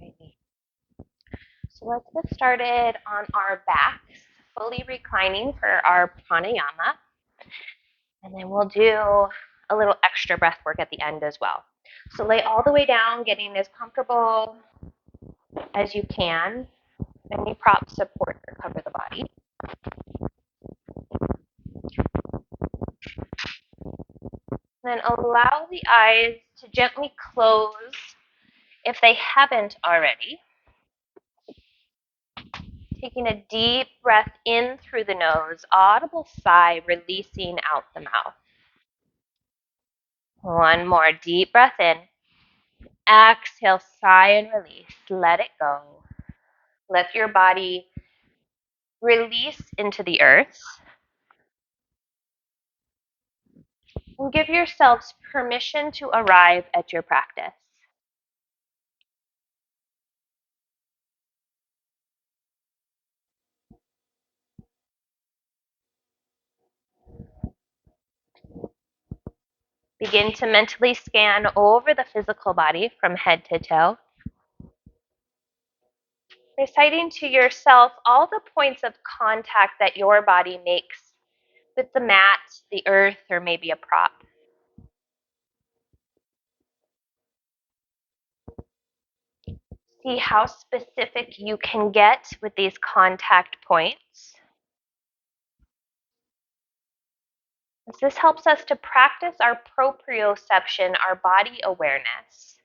Alrighty. So let's get started on our backs, fully reclining for our pranayama. And then we'll do a little extra breath work at the end as well. So lay all the way down, getting as comfortable as you can. Any props support or cover the body. Then allow the eyes to gently close if they haven't already. Taking a deep breath in through the nose, audible sigh releasing out the mouth. One more deep breath in. Exhale, sigh and release. Let it go. Let your body release into the earth. And give yourselves permission to arrive at your practice. Begin to mentally scan over the physical body from head to toe, reciting to yourself all the points of contact that your body makes with the mat, the earth, or maybe a prop. See how specific you can get with these contact points. As this helps us to practice our proprioception, our body awareness.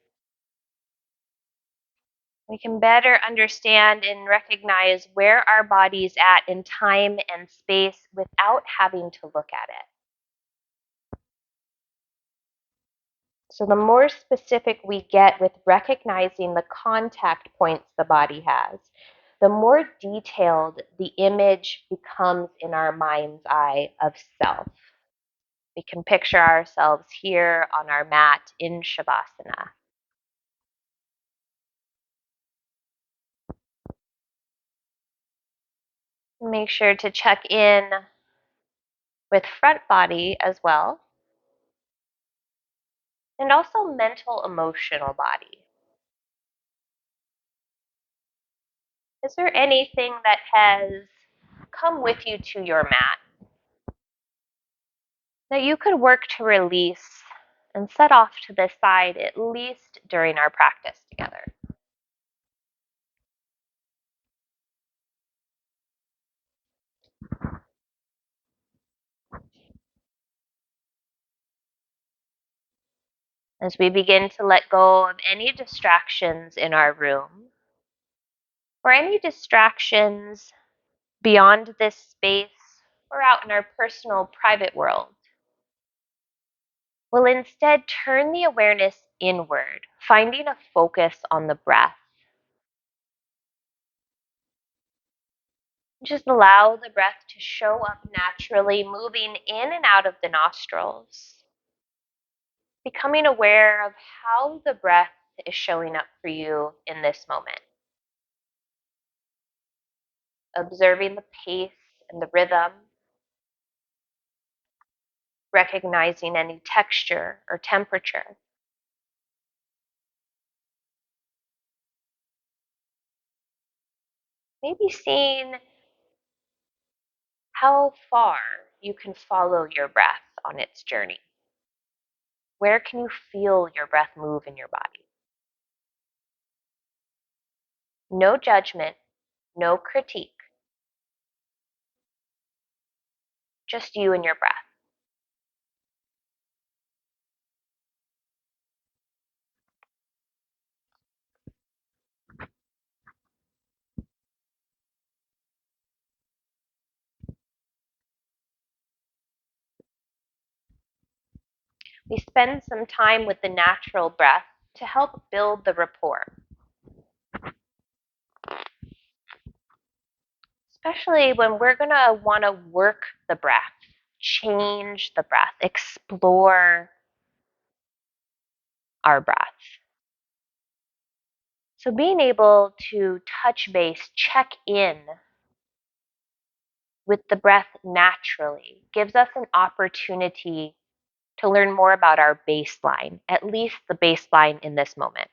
We can better understand and recognize where our body's at in time and space without having to look at it. So the more specific we get with recognizing the contact points the body has, the more detailed the image becomes in our mind's eye of self. We can picture ourselves here on our mat in Shavasana. Make sure to check in with front body as well, and also mental, emotional body. Is there anything that has come with you to your mat that you could work to release and set off to the side, at least during our practice together? As we begin to let go of any distractions in our room, or any distractions beyond this space or out in our personal private world, we'll instead turn the awareness inward, finding a focus on the breath. Just allow the breath to show up naturally, moving in and out of the nostrils, becoming aware of how the breath is showing up for you in this moment. Observing the pace and the rhythm, recognizing any texture or temperature. Maybe seeing how far you can follow your breath on its journey. Where can you feel your breath move in your body? No judgment, no critique, just you and your breath. We spend some time with the natural breath to help build the rapport. Especially when we're going to want to work the breath, change the breath, explore our breath. So being able to touch base, check in with the breath naturally gives us an opportunity to learn more about our baseline, at least the baseline in this moment.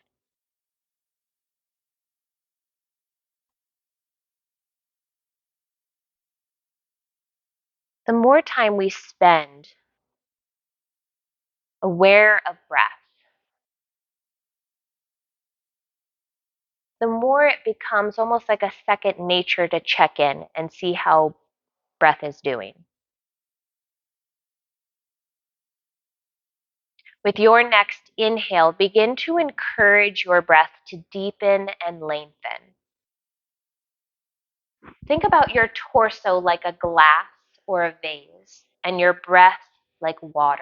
The more time we spend aware of breath, the more it becomes almost like a second nature to check in and see how breath is doing. With your next inhale, begin to encourage your breath to deepen and lengthen. Think about your torso like a glass or a vase, and your breath like water.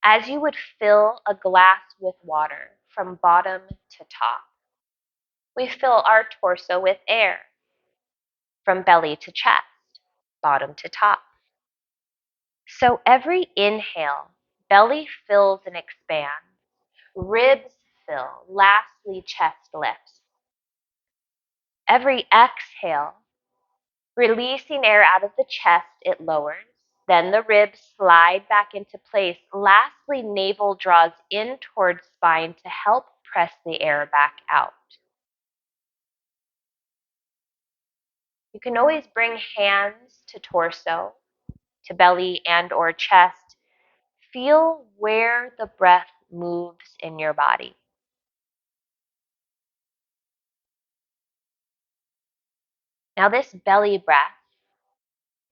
As you would fill a glass with water from bottom to top, we fill our torso with air from belly to chest, bottom to top. So every inhale, belly fills and expands, ribs fill, lastly, chest lifts. Every exhale, releasing air out of the chest, it lowers. Then the ribs slide back into place. Lastly, navel draws in towards spine to help press the air back out. You can always bring hands to torso, to belly and or chest. Feel where the breath moves in your body. Now, this belly breath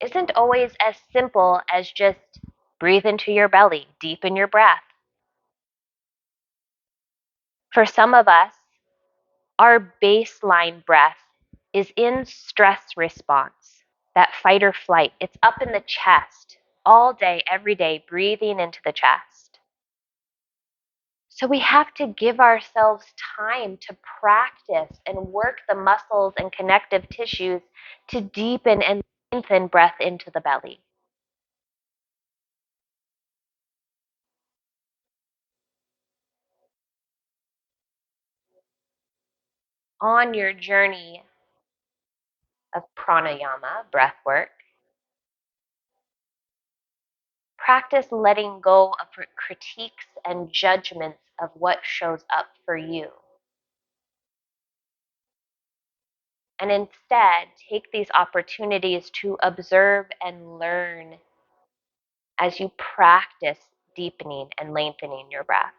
isn't always as simple as just breathe into your belly, deepen your breath. For some of us, our baseline breath is in stress response, that fight or flight. It's up in the chest all day, every day, breathing into the chest. So we have to give ourselves time to practice and work the muscles and connective tissues to deepen and lengthen breath into the belly. On your journey of pranayama, breath work, practice letting go of critiques and judgments of what shows up for you. And instead, take these opportunities to observe and learn as you practice deepening and lengthening your breath.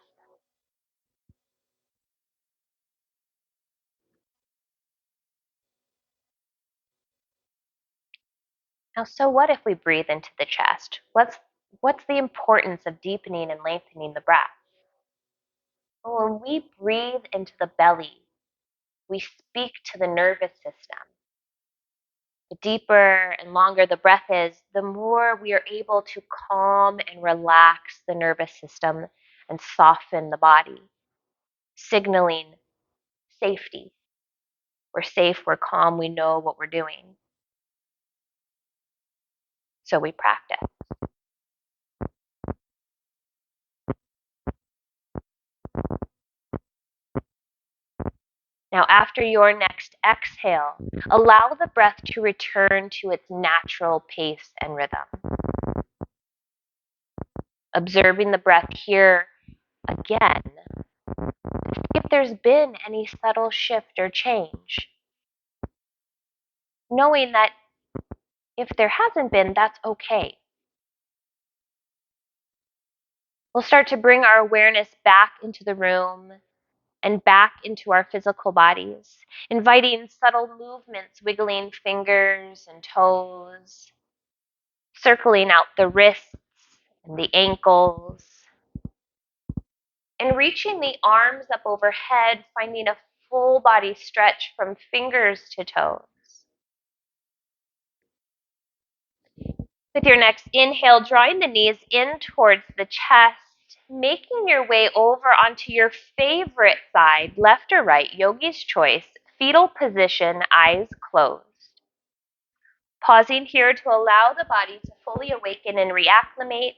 Now, so what if we breathe into the chest? What's the importance of deepening and lengthening the breath? Well, when we breathe into the belly, we speak to the nervous system. The deeper and longer the breath is, the more we are able to calm and relax the nervous system and soften the body, signaling safety. We're safe, we're calm, we know what we're doing. So we practice. Now, after your next exhale, allow the breath to return to its natural pace and rhythm. Observing the breath here again, if there's been any subtle shift or change. Knowing that if there hasn't been, that's okay. We'll start to bring our awareness back into the room and back into our physical bodies, inviting subtle movements, wiggling fingers and toes, circling out the wrists and the ankles, and reaching the arms up overhead, finding a full body stretch from fingers to toes. With your next inhale, drawing the knees in towards the chest, making your way over onto your favorite side, left or right, yogi's choice, fetal position, eyes closed. Pausing here to allow the body to fully awaken and reacclimate,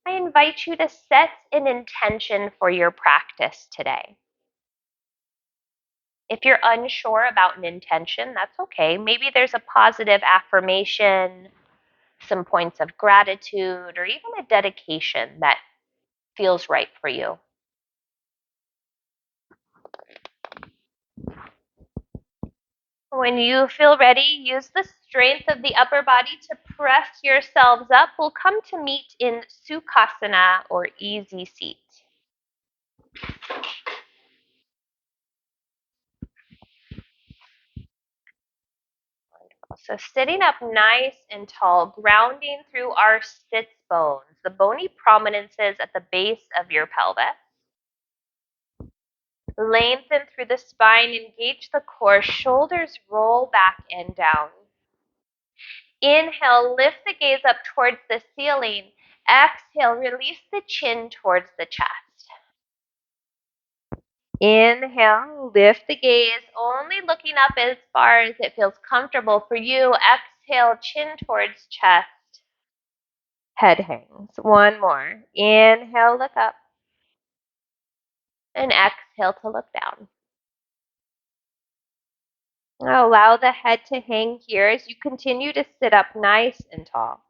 I invite you to set an intention for your practice today. If you're unsure about an intention, that's okay. Maybe there's a positive affirmation, some points of gratitude, or even a dedication that feels right for you. When you feel ready, use the strength of the upper body to press yourselves up. We'll come to meet in Sukhasana, or easy seat. So sitting up nice and tall, grounding through our sits bones, the bony prominences at the base of your pelvis. Lengthen through the spine, engage the core, shoulders roll back and down. Inhale, lift the gaze up towards the ceiling. Exhale, release the chin towards the chest. Inhale, lift the gaze, only looking up as far as it feels comfortable for you. Exhale, chin towards chest. Head hangs. One more. Inhale, look up. And exhale to look down. Now allow the head to hang here as you continue to sit up nice and tall.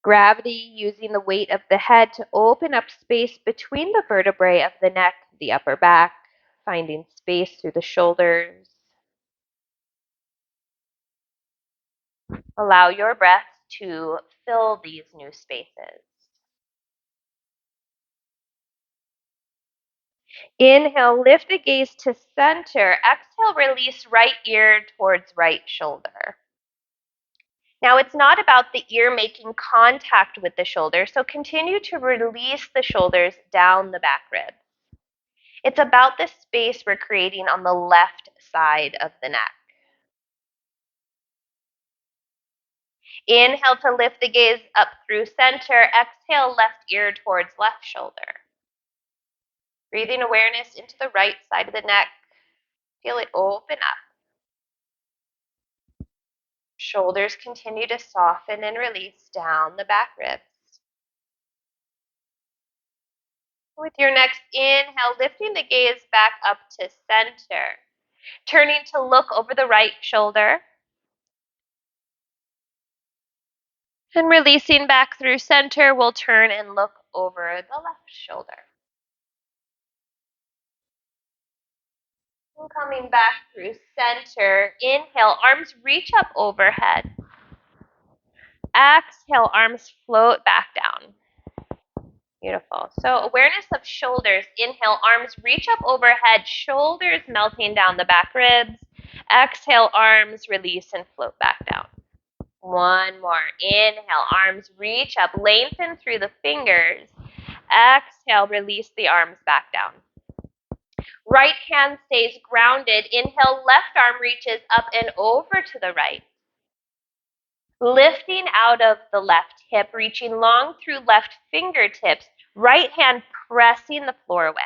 Gravity using the weight of the head to open up space between the vertebrae of the neck, the upper back, finding space through the shoulders. Allow your breath to fill these new spaces. Inhale, lift the gaze to center. Exhale, release right ear towards right shoulder. Now, it's not about the ear making contact with the shoulder, so continue to release the shoulders down the back ribs. It's about the space we're creating on the left side of the neck. Inhale to lift the gaze up through center. Exhale, left ear towards left shoulder. Breathing awareness into the right side of the neck. Feel it open up. Shoulders continue to soften and release down the back ribs. With your next inhale, lifting the gaze back up to center. Turning to look over the right shoulder. And releasing back through center, we'll turn and look over the left shoulder. And coming back through center, inhale, arms reach up overhead. Exhale, arms float back down. Beautiful. So awareness of shoulders. Inhale, arms reach up overhead, shoulders melting down the back ribs. Exhale, arms release and float back down. One more. Inhale, arms reach up, lengthen through the fingers. Exhale, release the arms back down. Right hand stays grounded. Inhale, left arm reaches up and over to the right. Lifting out of the left hip, reaching long through left fingertips. Right hand pressing the floor away.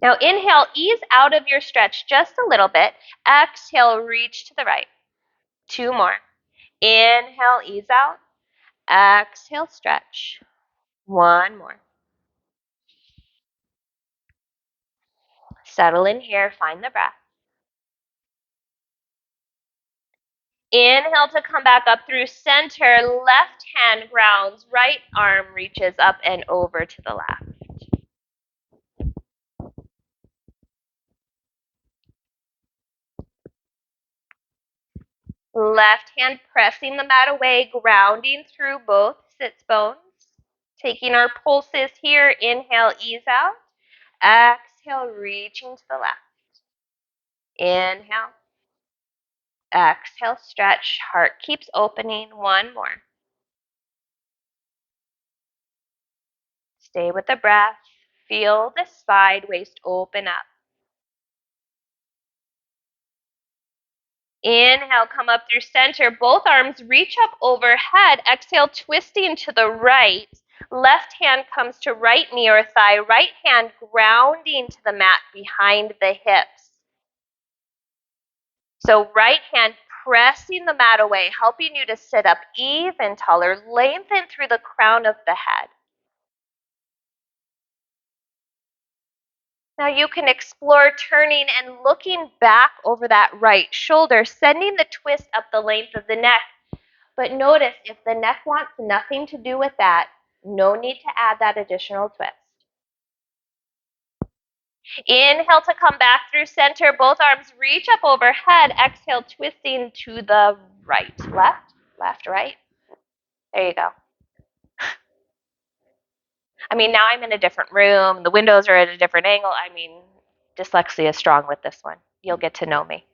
Now inhale, ease out of your stretch just a little bit. Exhale, reach to the right. Two more. Inhale, ease out. Exhale, stretch. One more. Settle in here, find the breath. Inhale to come back up through center. Left hand grounds, right arm reaches up and over to the left. Left hand pressing the mat away, grounding through both sits bones. Taking our pulses here. Inhale, ease out. Exhale, reaching to the left. Inhale. Exhale, stretch. Heart keeps opening. One more. Stay with the breath. Feel the side waist open up. Inhale, come up through center. Both arms reach up overhead. Exhale, twisting to the right. Left hand comes to right knee or thigh. Right hand grounding to the mat behind the hips. So right hand pressing the mat away, helping you to sit up even taller. Lengthen through the crown of the head. Now you can explore turning and looking back over that right shoulder, sending the twist up the length of the neck. But notice if the neck wants nothing to do with that, no need to add that additional twist. Inhale to come back through center. Both arms reach up overhead. Exhale, twisting to the right. Left, left, right. There you go. I mean, now I'm in a different room. The windows are at a different angle. I mean, dyslexia is strong with this one. You'll get to know me.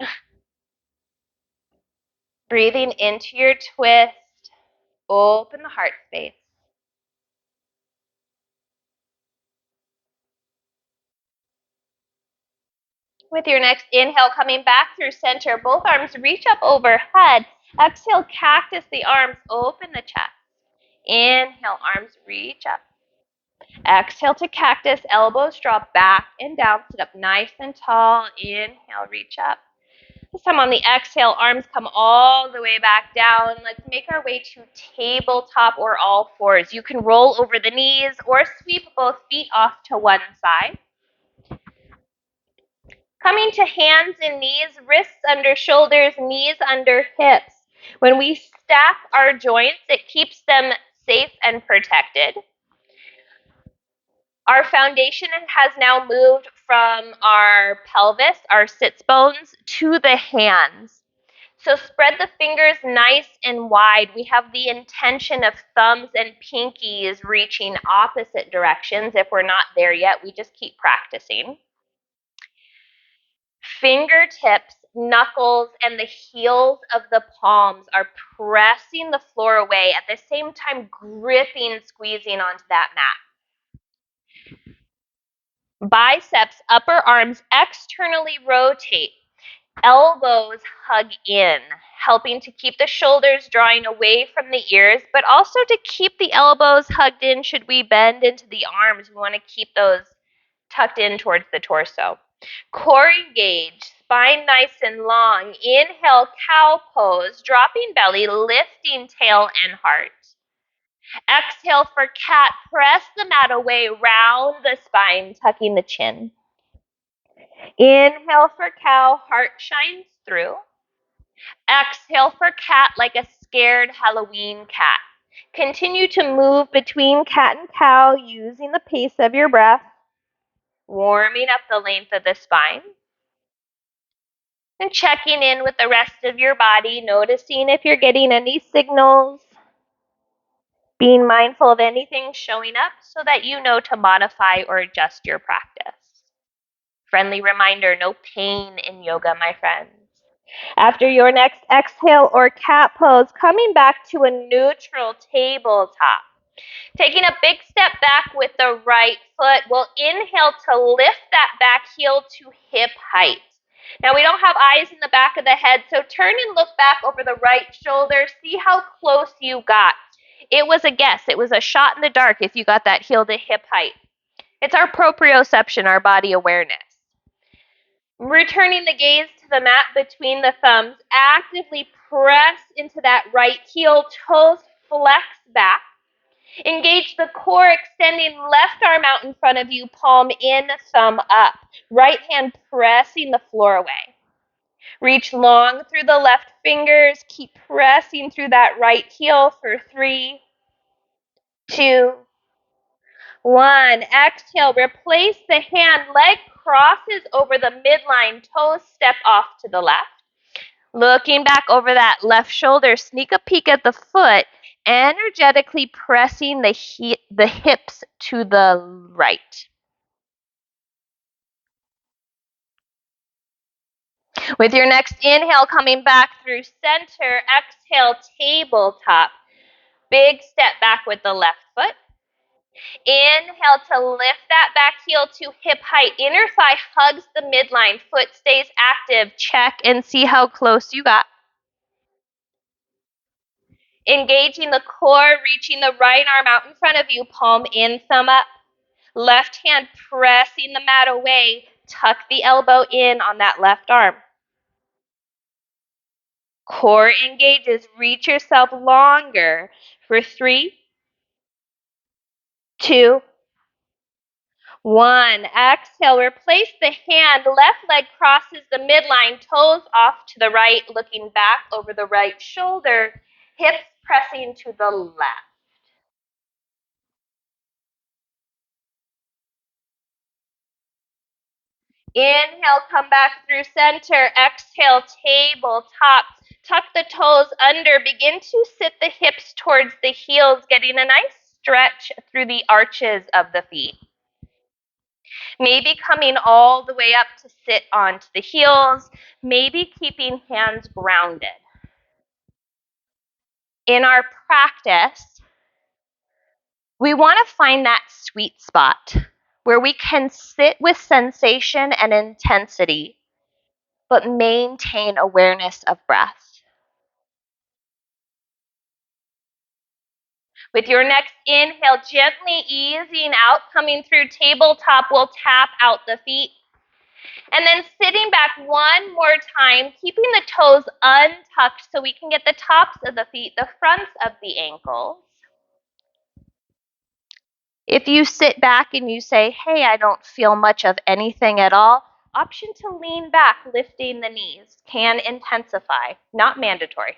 Breathing into your twist. Open the heart space. With your next inhale, coming back through center, both arms reach up overhead. Exhale, cactus the arms, open the chest. Inhale, arms reach up. Exhale to cactus, elbows drop back and down, sit up nice and tall. Inhale, reach up. This time on the exhale, arms come all the way back down. Let's make our way to tabletop or all fours. You can roll over the knees or sweep both feet off to one side. Coming to hands and knees, wrists under shoulders, knees under hips. When we stack our joints, it keeps them safe and protected. Our foundation has now moved from our pelvis, our sits bones, to the hands. So spread the fingers nice and wide. We have the intention of thumbs and pinkies reaching opposite directions. If we're not there yet, we just keep practicing. Fingertips, knuckles, and the heels of the palms are pressing the floor away, at the same time gripping, squeezing onto that mat. Biceps, upper arms externally rotate. Elbows hug in, helping to keep the shoulders drawing away from the ears, but also to keep the elbows hugged in should we bend into the arms. We want to keep those tucked in towards the torso. Core engaged, spine nice and long. Inhale, cow pose, dropping belly, lifting tail and heart. Exhale for cat, press the mat away, round the spine, tucking the chin. Inhale for cow, heart shines through. Exhale for cat like a scared Halloween cat. Continue to move between cat and cow using the pace of your breath, warming up the length of the spine. And checking in with the rest of your body, noticing if you're getting any signals, being mindful of anything showing up so that you know to modify or adjust your practice. Friendly reminder, no pain in yoga, my friends. After your next exhale or cat pose, coming back to a neutral tabletop. Taking a big step back with the right foot, we'll inhale to lift that back heel to hip height. Now we don't have eyes in the back of the head, so turn and look back over the right shoulder. See how close you got. It was a guess. It was a shot in the dark if you got that heel to hip height. It's our proprioception, our body awareness. Returning the gaze to the mat between the thumbs, actively press into that right heel, toes flex back. Engage the core, extending left arm out in front of you, palm in, thumb up. Right hand pressing the floor away. Reach long through the left fingers. Keep pressing through that right heel for 3, 2, 1. Exhale. Replace the hand. Leg crosses over the midline. Toes step off to the left. Looking back over that left shoulder, sneak a peek at the foot, energetically pressing the hips to the right. With your next inhale, coming back through center, exhale, tabletop. Big step back with the left foot. Inhale to lift that back heel to hip height. Inner thigh hugs the midline. Foot stays active. Check and see how close you got. Engaging the core, reaching the right arm out in front of you, palm in, thumb up. Left hand pressing the mat away. Tuck the elbow in on that left arm. Core engages. Reach yourself longer for 3, 2, 1. Exhale. Replace the hand. Left leg crosses the midline. Toes off to the right. Looking back over the right shoulder. Hips pressing to the left. Inhale, come back through center. Exhale, tabletop. Tuck the toes under. Begin to sit the hips towards the heels, getting a nice stretch through the arches of the feet. Maybe coming all the way up to sit onto the heels. Maybe keeping hands grounded. In our practice, we want to find that sweet spot where we can sit with sensation and intensity, but maintain awareness of breath. With your next inhale, gently easing out, coming through tabletop, we'll tap out the feet. And then sitting back one more time, keeping the toes untucked so we can get the tops of the feet, the fronts of the ankles. If you sit back and you say, hey, I don't feel much of anything at all, option to lean back, lifting the knees can intensify, not mandatory.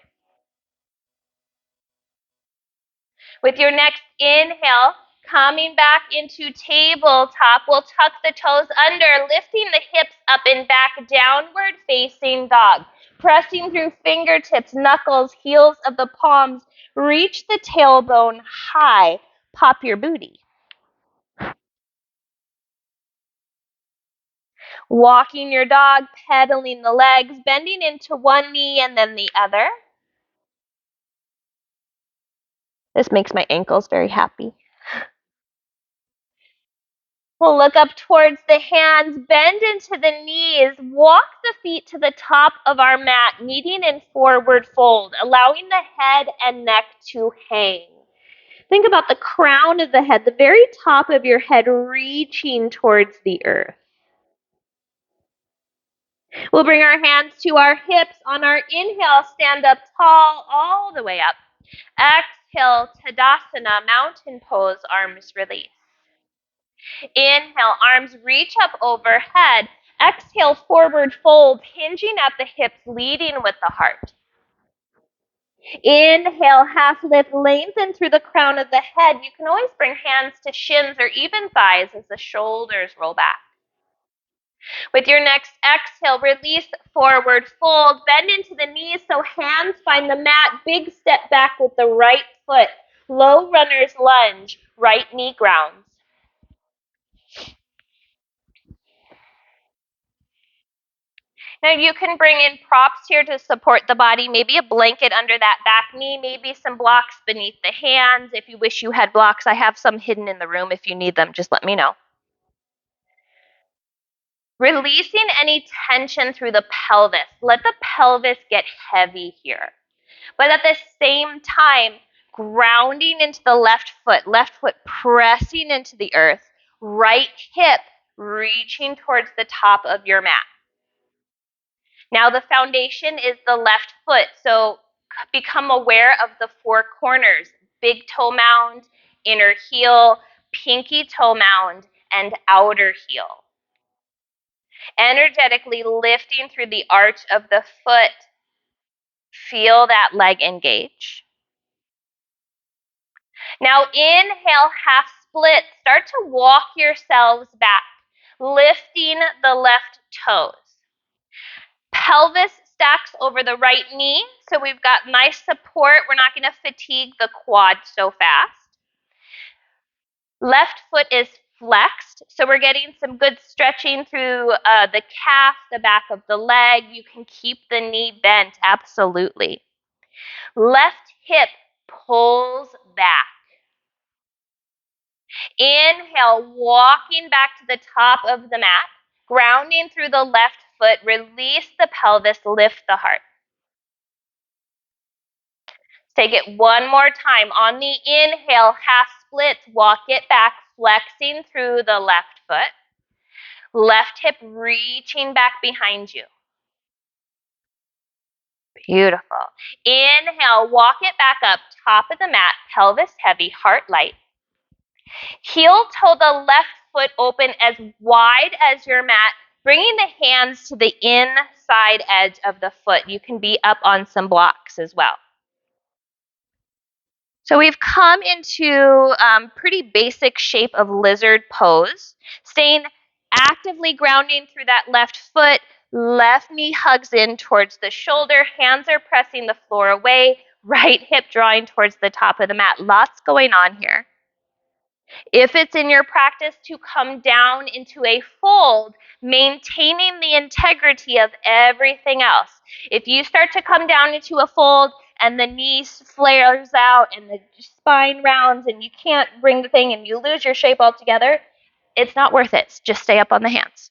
With your next inhale, coming back into tabletop, we'll tuck the toes under, lifting the hips up and back, downward facing dog. Pressing through fingertips, knuckles, heels of the palms, reach the tailbone high, pop your booty. Walking your dog, pedaling the legs, bending into one knee and then the other. This makes my ankles very happy. We'll look up towards the hands, bend into the knees, walk the feet to the top of our mat, meeting in forward fold, allowing the head and neck to hang. Think about the crown of the head, the very top of your head reaching towards the earth. We'll bring our hands to our hips. On our inhale, stand up tall all the way up. Exhale, Tadasana, mountain pose, arms release. Inhale, arms reach up overhead. Exhale, forward fold, hinging at the hips, leading with the heart. Inhale, half lift, lengthen through the crown of the head. You can always bring hands to shins or even thighs as the shoulders roll back. With your next exhale, release, forward fold, bend into the knees so hands find the mat. Big step back with the right foot. Low runner's lunge, right knee grounds. Now you can bring in props here to support the body, maybe a blanket under that back knee, maybe some blocks beneath the hands. If you wish you had blocks, I have some hidden in the room. If you need them, just let me know. Releasing any tension through the pelvis. Let the pelvis get heavy here. But at the same time, grounding into the left foot pressing into the earth, right hip reaching towards the top of your mat. Now the foundation is the left foot, so become aware of the four corners: big toe mound, inner heel, pinky toe mound, and outer heel. Energetically lifting through the arch of the foot. Feel that leg engage. Now inhale, half split. Start to walk yourselves back, lifting the left toes. Pelvis stacks over the right knee, so we've got nice support. We're not going to fatigue the quad so fast. Left foot is flexed, so we're getting some good stretching through the calf, the back of the leg. You can keep the knee bent, absolutely. Left hip pulls back. Inhale, walking back to the top of the mat, grounding through the left foot, release the pelvis, lift the heart. Take it one more time. On the inhale, half splits, walk it back, flexing through the left foot. Left hip reaching back behind you. Beautiful. Inhale, walk it back up, top of the mat, pelvis heavy, heart light. Heel toe the left foot open as wide as your mat, bringing the hands to the inside edge of the foot. You can be up on some blocks as well. So we've come into pretty basic shape of lizard pose, staying Actively grounding through that left foot. Left knee hugs in towards the shoulder. Hands are pressing the floor away. Right hip drawing towards the top of the mat. Lots going on here. If it's in your practice to come down into a fold, maintaining the integrity of everything else. If you start to come down into a fold and the knees flares out and the spine rounds and you can't bring the thing and you lose your shape altogether, it's not worth it. Just stay up on the hands.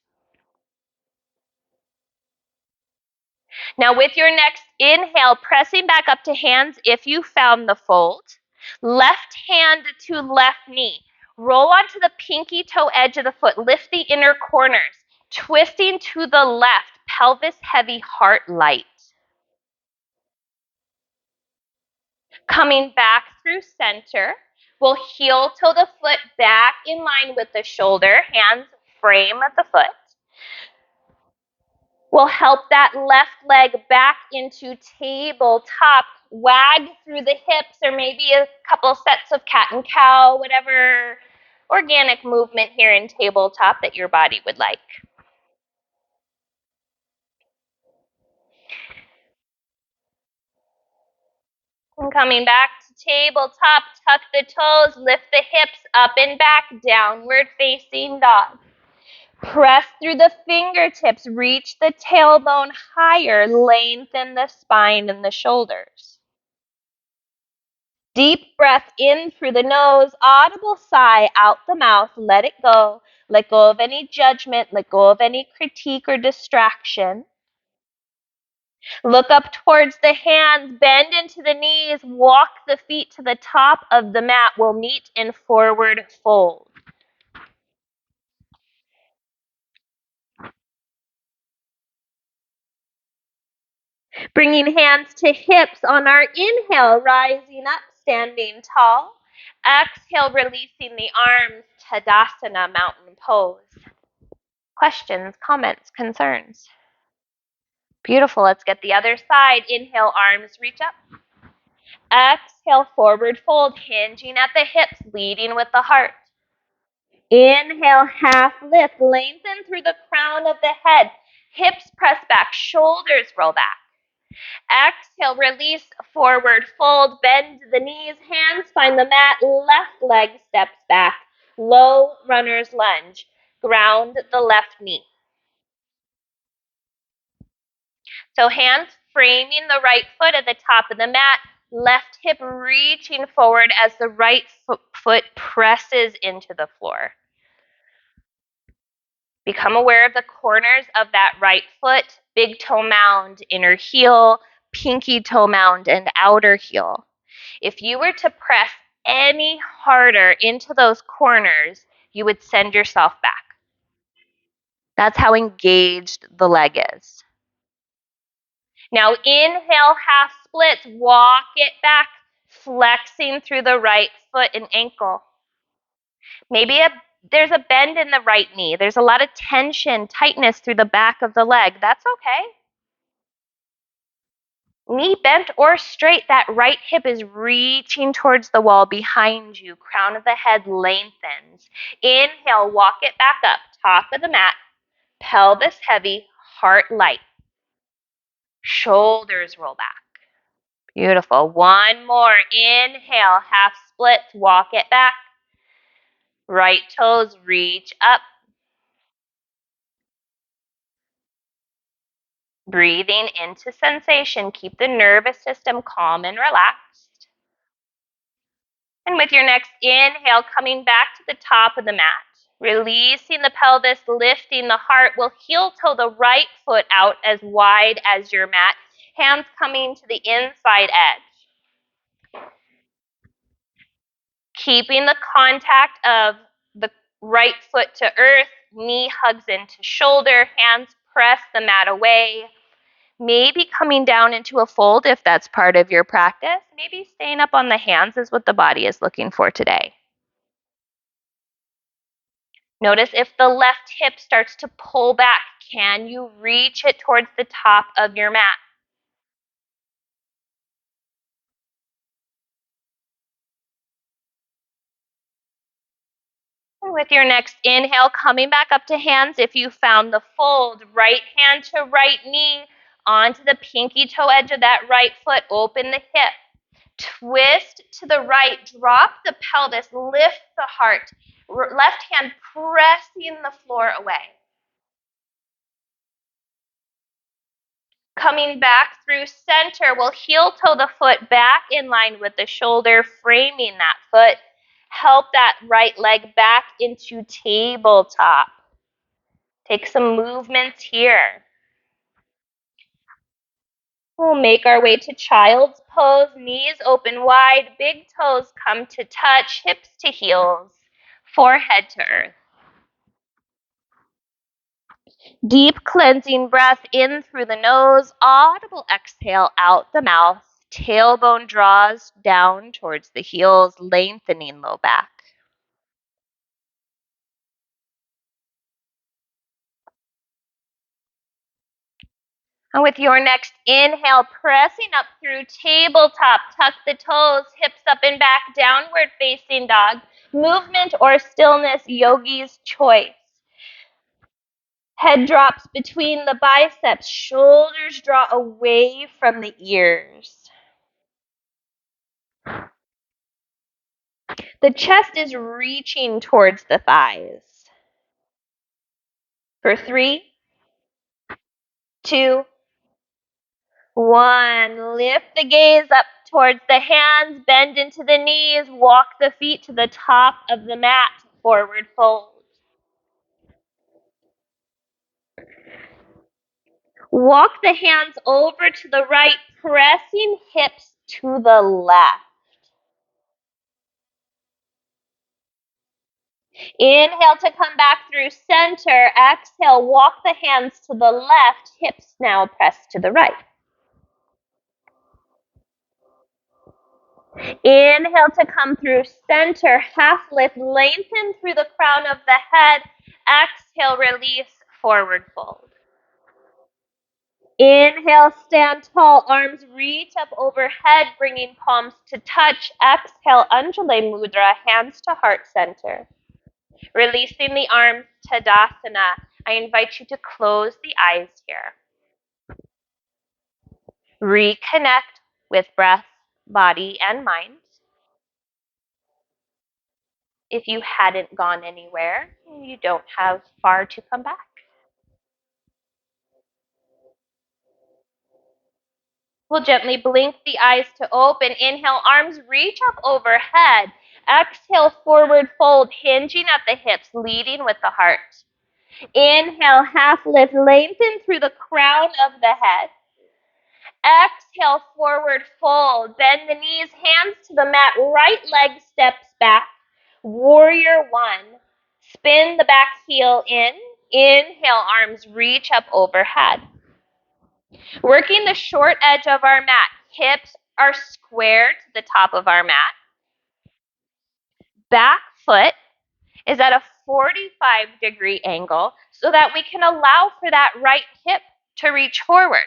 Now with your next inhale, pressing back up to hands if you found the fold. Left hand to left knee. Roll onto the pinky toe edge of the foot. Lift the inner corners. Twisting to the left. Pelvis heavy, heart light. Coming back through center. We'll heel toe the foot back in line with the shoulder. Hands frame of the foot. We'll help that left leg back into tabletop. Wag through the hips, or maybe a couple sets of cat and cow, whatever organic movement here in tabletop that your body would like. And coming back to tabletop, tuck the toes, lift the hips up and back, downward facing dog. Press through the fingertips, reach the tailbone higher, lengthen the spine and the shoulders. Deep breath in through the nose, audible sigh out the mouth, let it go. Let go of any judgment, let go of any critique or distraction. Look up towards the hands, bend into the knees, walk the feet to the top of the mat. We'll meet in forward fold. Bringing hands to hips on our inhale, rising up, standing tall. Exhale, releasing the arms, Tadasana, mountain pose. Questions, comments, concerns? Beautiful. Let's get the other side. Inhale, arms reach up. Exhale, forward fold, hinging at the hips, leading with the heart. Inhale, half lift, lengthen through the crown of the head. Hips press back, shoulders roll back. Exhale, release, forward fold, bend the knees, hands find the mat, left leg steps back. Low runner's lunge. Ground the left knee. So hands framing the right foot at the top of the mat, left hip reaching forward as the right foot presses into the floor. Become aware of the corners of that right foot, big toe mound, inner heel, pinky toe mound, and outer heel. If you were to press any harder into those corners, you would send yourself back. That's how engaged the leg is. Now inhale, half splits, walk it back, flexing through the right foot and ankle. Maybe there's a bend in the right knee. There's a lot of tension, tightness through the back of the leg. That's okay. Knee bent or straight, that right hip is reaching towards the wall behind you. Crown of the head lengthens. Inhale, walk it back up, top of the mat, pelvis heavy, heart light. Shoulders roll back. Beautiful. One more. Inhale, half splits, walk it back. Right toes reach up. Breathing into sensation. Keep the nervous system calm and relaxed. And with your next inhale, coming back to the top of the mat. Releasing the pelvis, lifting the heart. We'll heel toe the right foot out as wide as your mat. Hands coming to the inside edge. Keeping the contact of the right foot to earth, knee hugs into shoulder, hands press the mat away. Maybe coming down into a fold if that's part of your practice. Maybe staying up on the hands is what the body is looking for today. Notice if the left hip starts to pull back, can you reach it towards the top of your mat? With your next inhale, coming back up to hands. If you found the fold, right hand to right knee onto the pinky toe edge of that right foot. Open the hip. Twist to the right. Drop the pelvis. Lift the heart. Left hand pressing the floor away. Coming back through center, we'll heel toe the foot back in line with the shoulder, framing that foot. Help that right leg back into tabletop. Take some movements here. We'll make our way to child's pose, knees open wide, big toes come to touch, hips to heels, forehead to earth. Deep cleansing breath in through the nose, audible exhale out the mouth. Tailbone draws down towards the heels, lengthening low back. And with your next inhale, pressing up through tabletop, tuck the toes, hips up and back, downward facing dog. Movement or stillness, yogi's choice. Head drops between the biceps, shoulders draw away from the ears. The chest is reaching towards the thighs. For 3, 2, 1. Lift the gaze up towards the hands, bend into the knees, walk the feet to the top of the mat, forward fold. Walk the hands over to the right, pressing hips to the left. Inhale to come back through center. Exhale, walk the hands to the left, hips now press to the right. Inhale to come through center, half lift, lengthen through the crown of the head. Exhale, release, forward fold. Inhale, stand tall, arms reach up overhead, bringing palms to touch. Exhale, Anjali Mudra, hands to heart center. Releasing the arms, Tadasana. I invite you to close the eyes here. Reconnect with breath, body, and mind. If you hadn't gone anywhere, you don't have far to come back. We'll gently blink the eyes to open. Inhale, arms reach up overhead. Exhale, forward fold, hinging at the hips, leading with the heart. Inhale, half lift, lengthen through the crown of the head. Exhale, forward fold. Bend the knees, hands to the mat. Right leg steps back. Warrior 1. Spin the back heel in. Inhale, arms reach up overhead. Working the short edge of our mat. Hips are square to the top of our mat. Back foot is at a 45-degree angle so that we can allow for that right hip to reach forward.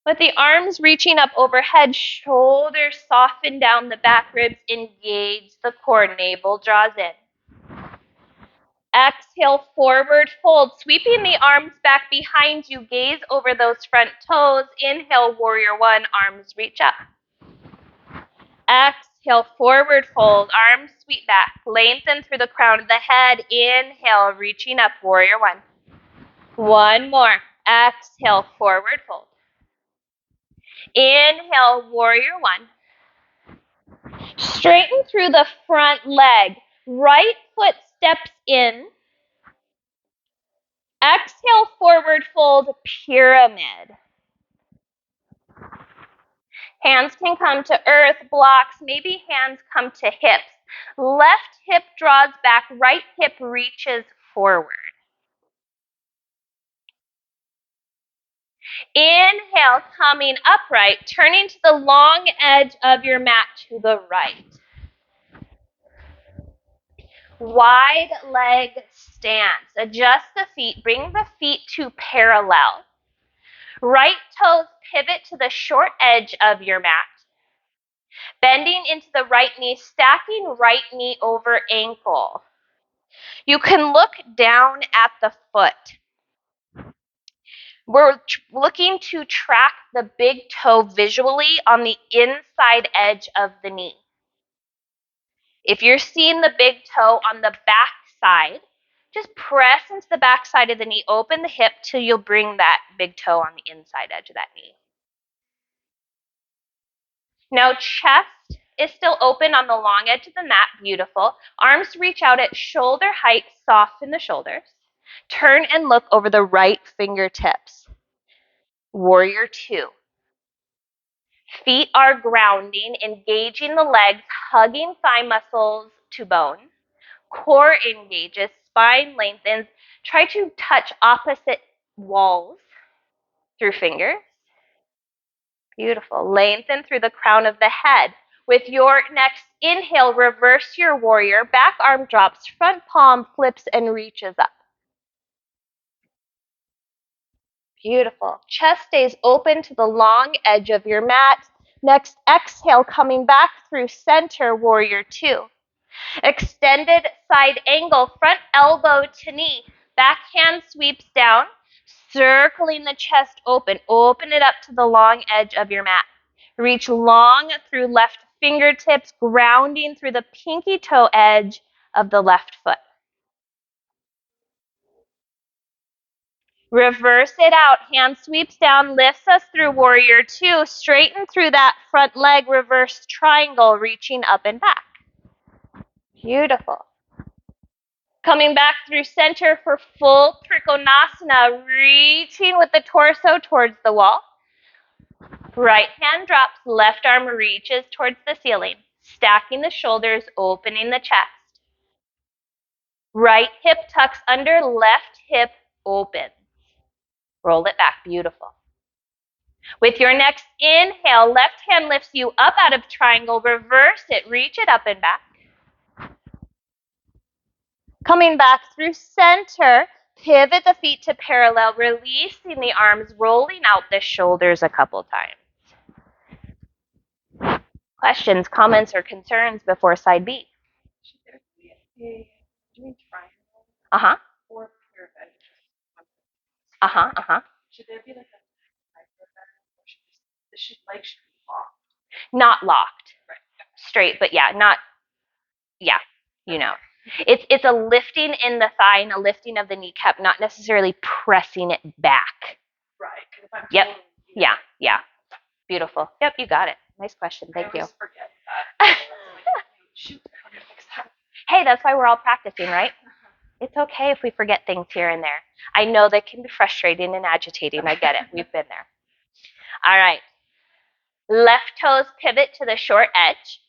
With the arms reaching up overhead, shoulders soften down the back ribs, engage the core, navel draws in. Exhale, forward fold, sweeping the arms back behind you, gaze over those front toes. Inhale, warrior 1, arms reach up. Exhale, forward fold, arms sweep back, lengthen through the crown of the head. Inhale, reaching up, warrior 1. One more. Exhale, forward fold. Inhale, warrior 1. Straighten through the front leg. Right foot steps in. Exhale, forward fold, pyramid. Hands can come to earth, blocks, maybe hands come to hips. Left hip draws back, right hip reaches forward. Inhale, coming upright, turning to the long edge of your mat to the right. Wide leg stance. Adjust the feet, bring the feet to parallel. Right toes pivot to the short edge of your mat. Bending into the right knee, stacking right knee over ankle. You can look down at the foot. We're looking to track the big toe visually on the inside edge of the knee. If you're seeing the big toe on the back side, just press into the back side of the knee, open the hip till you'll bring that big toe on the inside edge of that knee. Now chest is still open on the long edge of the mat, beautiful. Arms reach out at shoulder height, soften the shoulders. Turn and look over the right fingertips. Warrior two. Feet are grounding, engaging the legs, hugging thigh muscles to bone. Core engages, spine lengthens. Try to touch opposite walls through fingers. Beautiful. Lengthen through the crown of the head. With your next inhale, reverse your warrior. Back arm drops, front palm flips and reaches up. Beautiful. Chest stays open to the long edge of your mat. Next, exhale, coming back through center, warrior two. Extended side angle, front elbow to knee. Back hand sweeps down, circling the chest open. Open it up to the long edge of your mat. Reach long through left fingertips, grounding through the pinky toe edge of the left foot. Reverse it out. Hand sweeps down, lifts us through warrior two. Straighten through that front leg, reverse triangle, reaching up and back. Beautiful. Coming back through center for full Trikonasana, reaching with the torso towards the wall. Right hand drops, left arm reaches towards the ceiling, stacking the shoulders, opening the chest. Right hip tucks under, left hip opens. Roll it back, beautiful. With your next inhale, left hand lifts you up out of triangle, reverse it, reach it up and back. Coming back through center, pivot the feet to parallel, releasing the arms, rolling out the shoulders a couple times. Questions, comments, or concerns before side B? Should there be doing triangle? Uh-huh. Or pyramid? Uh-huh. Should there be like a pyramid, or should be locked? Not locked. Right. Straight, but yeah, not, yeah, you know. It's a lifting in the thigh and a lifting of the kneecap, not necessarily pressing it back. Right. If I'm Yep. totally, Yeah. Beautiful. Yep, you got it. Nice question. Thank you. I always forget that. Shoot, how do you fix that? Hey, that's why we're all practicing, right? It's okay if we forget things here and there. I know that can be frustrating and agitating. I get it. We've been there. All right. Left toes pivot to the short edge.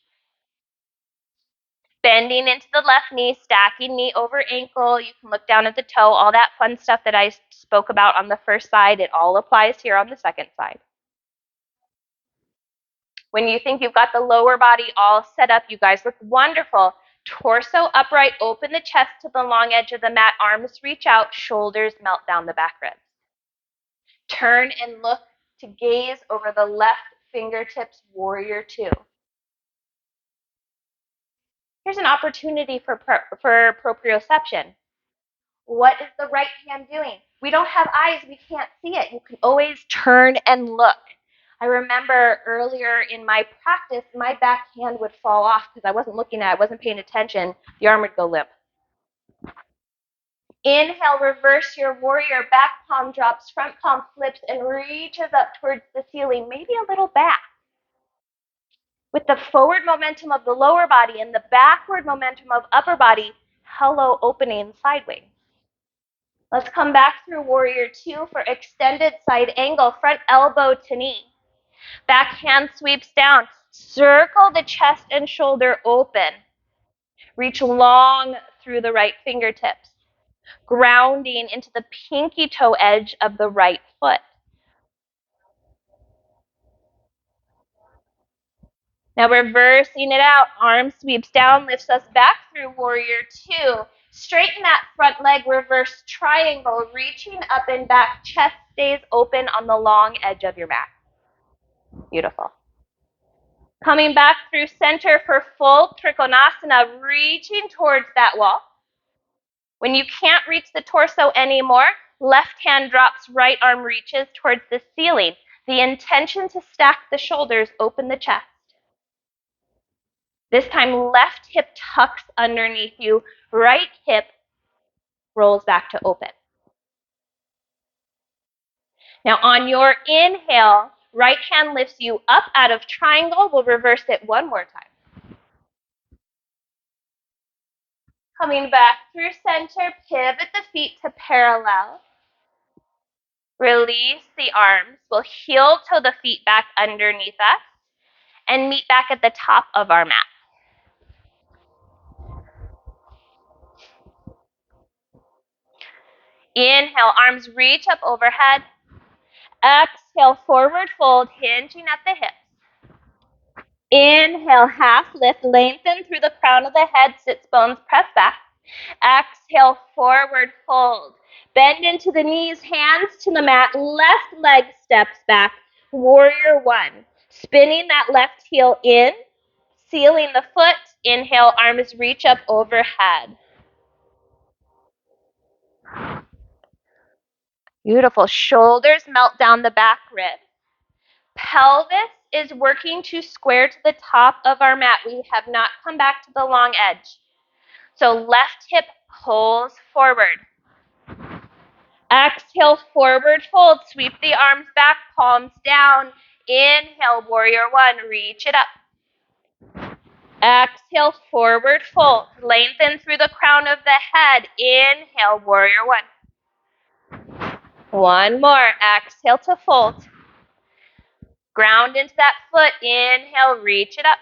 Bending into the left knee, stacking knee over ankle. You can look down at the toe, all that fun stuff that I spoke about on the first side. It all applies here on the second side. When you think you've got the lower body all set up, you guys look wonderful. Torso upright, open the chest to the long edge of the mat, arms reach out, shoulders melt down the back ribs. Turn and look to gaze over the left fingertips, warrior two. Here's an opportunity for proprioception. What is the right hand doing? We don't have eyes, we can't see it. You can always turn and look. I remember earlier in my practice, my back hand would fall off because I wasn't looking at it, I wasn't paying attention. The arm would go limp. Inhale, reverse your warrior. Back palm drops, front palm flips and reaches up towards the ceiling, maybe a little back. With the forward momentum of the lower body and the backward momentum of upper body, hello, opening sideways. Let's come back through warrior two for extended side angle, front elbow to knee. Back hand sweeps down. Circle the chest and shoulder open. Reach long through the right fingertips, grounding into the pinky toe edge of the right foot. Now reversing it out, arm sweeps down, lifts us back through warrior two. Straighten that front leg, reverse triangle, reaching up and back, chest stays open on the long edge of your mat. Beautiful. Coming back through center for full Trikonasana, reaching towards that wall. When you can't reach the torso anymore, left hand drops, right arm reaches towards the ceiling. The intention to stack the shoulders, open the chest. This time, left hip tucks underneath you, right hip rolls back to open. Now, on your inhale, right hand lifts you up out of triangle. We'll reverse it one more time. Coming back through center, pivot the feet to parallel. Release the arms. We'll heel toe the feet back underneath us and meet back at the top of our mat. Inhale, arms reach up overhead. Exhale, forward fold, hinging at the hips. Inhale, half lift, lengthen through the crown of the head, sits bones, press back. Exhale, forward fold. Bend into the knees, hands to the mat, left leg steps back. Warrior one. Spinning that left heel in, sealing the foot. Inhale, arms reach up overhead. Beautiful. Shoulders melt down the back rib. Pelvis is working to square to the top of our mat. We have not come back to the long edge. So left hip pulls forward. Exhale, forward fold. Sweep the arms back, palms down. Inhale, warrior one. Reach it up. Exhale, forward fold. Lengthen through the crown of the head. Inhale, warrior one. One more. Exhale to fold. Ground into that foot. Inhale, reach it up.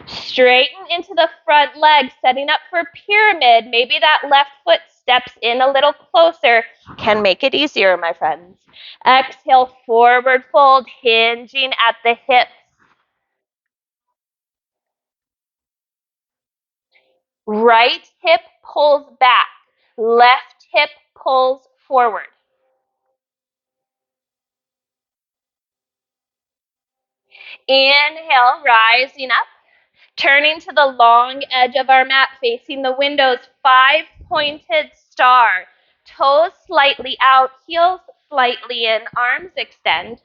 Straighten into the front leg, setting up for pyramid. Maybe that left foot steps in a little closer. Can make it easier, my friends. Exhale, forward fold, hinging at the hips. Right hip pulls back. Left hip pulls forward. Inhale, rising up. Turning to the long edge of our mat, facing the windows, 5-pointed star. Toes slightly out, heels slightly in, arms extend.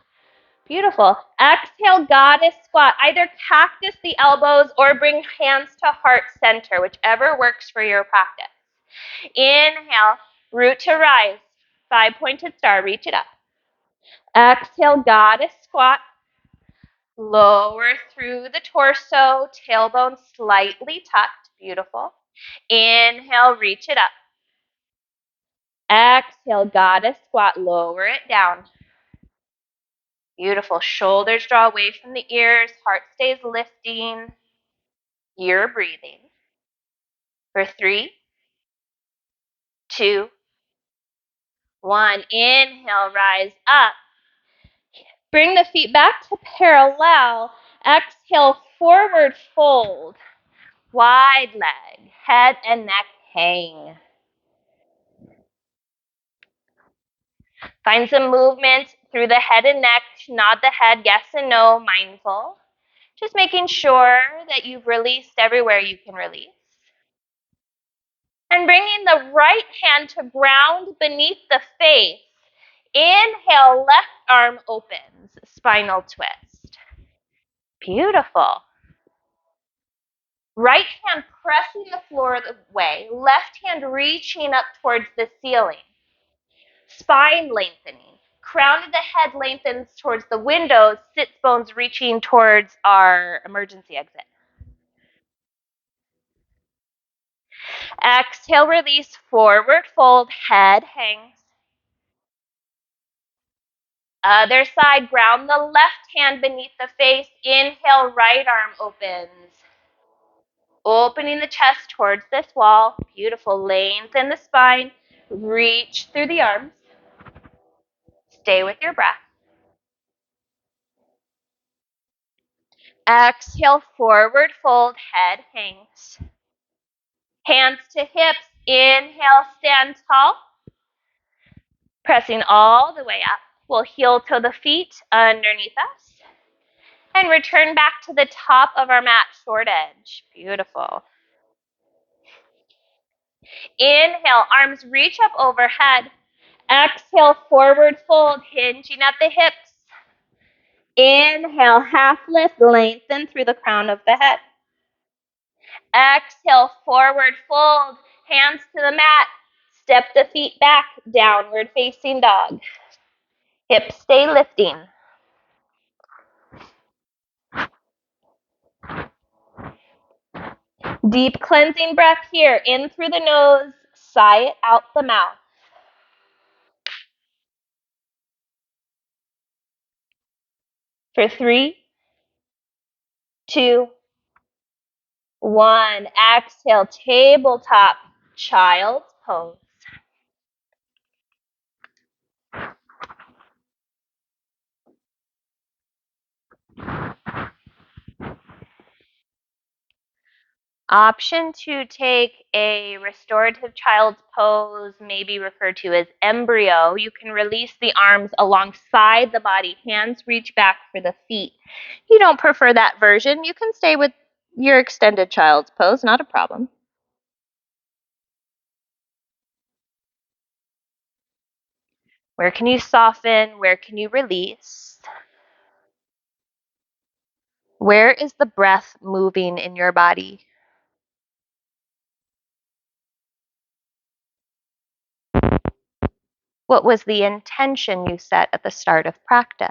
Beautiful. Exhale, goddess squat. Either cactus the elbows or bring hands to heart center, whichever works for your practice. Inhale, root to rise. 5-pointed star, reach it up. Exhale, goddess squat. Lower through the torso, tailbone slightly tucked. Beautiful. Inhale, reach it up. Exhale, goddess squat, lower it down. Beautiful. Shoulders draw away from the ears, heart stays lifting. You're breathing. For 3, 2, 1. Inhale, rise up. Bring the feet back to parallel. Exhale, forward fold. Wide leg, head and neck hang. Find some movement through the head and neck. Nod the head, yes and no, mindful. Just making sure that you've released everywhere you can release. And bringing the right hand to ground beneath the face. Inhale, left arm opens, spinal twist. Beautiful. Right hand pressing the floor away, left hand reaching up towards the ceiling. Spine lengthening. Crown of the head lengthens towards the windows, sits bones reaching towards our emergency exit. Exhale, release, forward fold, head hangs. Other side, ground the left hand beneath the face. Inhale, right arm opens. Opening the chest towards this wall. Beautiful. Lengthen the spine. Reach through the arms. Stay with your breath. Exhale, forward fold, head hangs. Hands to hips. Inhale, stand tall. Pressing all the way up. We'll heel toe the feet underneath us. And return back to the top of our mat, short edge. Beautiful. Inhale, arms reach up overhead. Exhale, forward fold, hinging at the hips. Inhale, half lift, lengthen through the crown of the head. Exhale, forward fold, hands to the mat. Step the feet back, downward facing dog. Hips stay lifting. Deep cleansing breath here, in through the nose, sigh it out the mouth. For 3, 2, 1. Exhale, tabletop, child's pose. Option to take a restorative child's pose, maybe referred to as embryo. You can release the arms alongside the body. Hands reach back for the feet. You don't prefer that version, you can stay with your extended child's pose, not a problem. Where can you soften? Where can you release? Where is the breath moving in your body? What was the intention you set at the start of practice?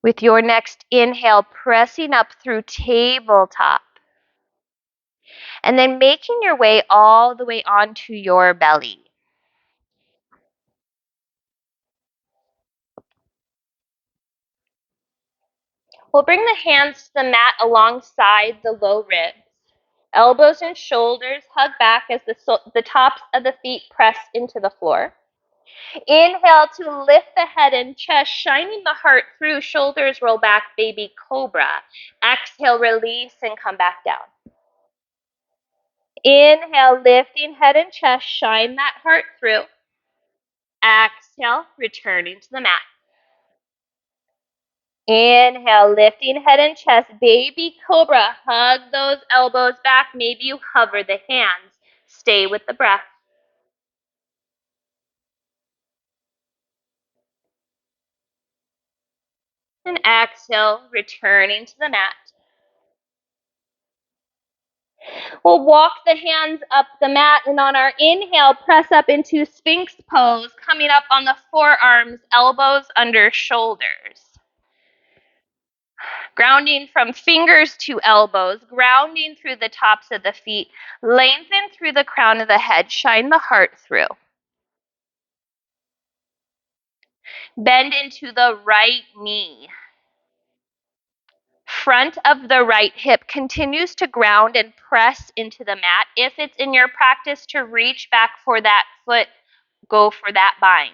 With your next inhale, pressing up through tabletop. And then making your way all the way onto your belly. We'll bring the hands to the mat alongside the low ribs. Elbows and shoulders hug back as the tops of the feet press into the floor. Inhale to lift the head and chest, shining the heart through. Shoulders roll back, baby cobra. Exhale, release, and come back down. Inhale, lifting head and chest, shine that heart through. Exhale, returning to the mat. Inhale, lifting head and chest, baby cobra. Hug those elbows back. Maybe you hover the hands. Stay with the breath. And exhale, returning to the mat. We'll walk the hands up the mat, and on our inhale, press up into Sphinx pose, coming up on the forearms, elbows under shoulders. Grounding from fingers to elbows, grounding through the tops of the feet, lengthen through the crown of the head, shine the heart through. Bend into the right knee. Front of the right hip continues to ground and press into the mat. If it's in your practice to reach back for that foot, go for that bind.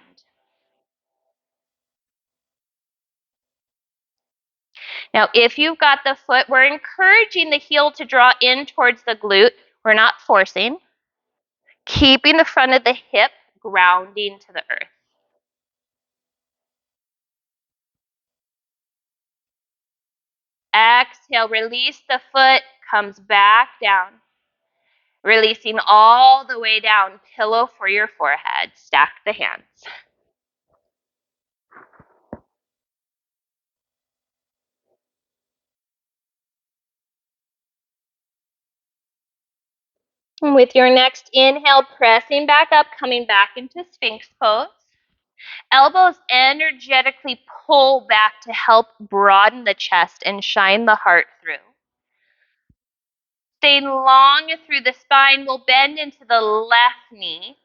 Now, if you've got the foot, we're encouraging the heel to draw in towards the glute. We're not forcing. Keeping the front of the hip grounding to the earth. Exhale, release the foot, comes back down. Releasing all the way down, pillow for your forehead. Stack the hands. And with your next inhale, pressing back up, coming back into Sphinx pose. Elbows energetically pull back to help broaden the chest and shine the heart through. Staying long through the spine, we'll bend into the left knee.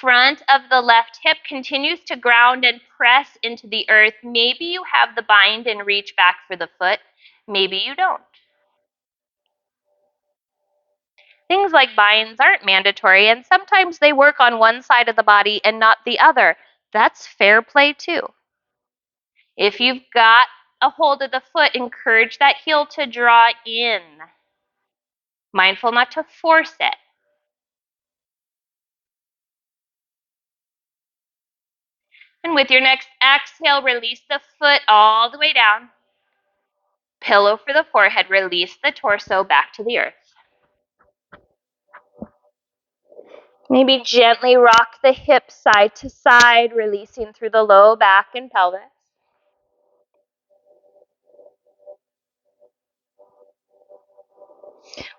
Front of the left hip continues to ground and press into the earth. Maybe you have the bind and reach back for the foot. Maybe you don't. Things like binds aren't mandatory, and sometimes they work on one side of the body and not the other. That's fair play too. If you've got a hold of the foot, encourage that heel to draw in. Mindful not to force it. And with your next exhale, release the foot all the way down. Pillow for the forehead, release the torso back to the earth. Maybe gently rock the hips side to side, releasing through the low back and pelvis.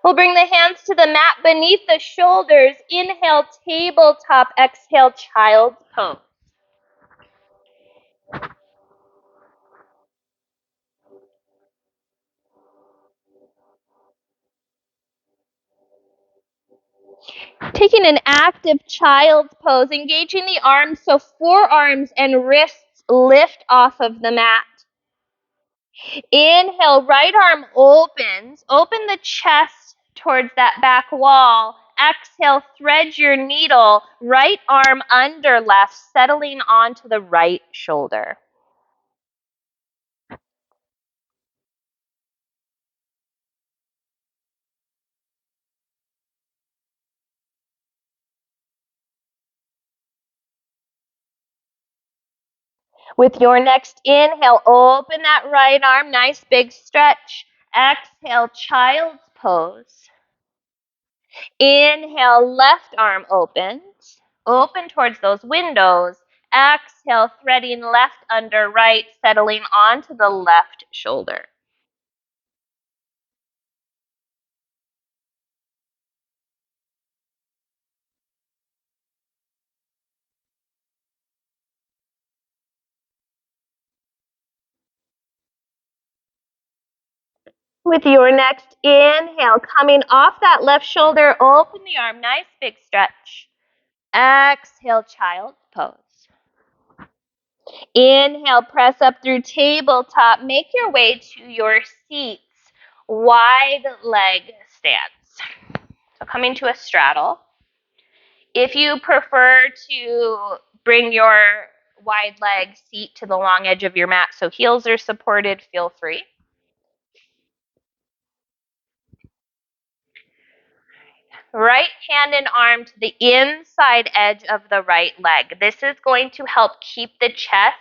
We'll bring the hands to the mat beneath the shoulders. Inhale, tabletop. Exhale, child's pose. Taking an active child's pose, engaging the arms so forearms and wrists lift off of the mat. Inhale, right arm opens. Open the chest towards that back wall. Exhale, thread your needle. Right arm under left, settling onto the right shoulder. With your next inhale, open that right arm, nice big stretch. Exhale, child's pose. Inhale, left arm opens. Open towards those windows. Exhale, threading left under right, settling onto the left shoulder. With your next inhale, coming off that left shoulder, open the arm, nice big stretch. Exhale, child's pose. Inhale, press up through tabletop. Make your way to your seats. Wide leg stance. So coming to a straddle. If you prefer to bring your wide leg seat to the long edge of your mat so heels are supported, feel free. Right hand and arm to the inside edge of the right leg. This is going to help keep the chest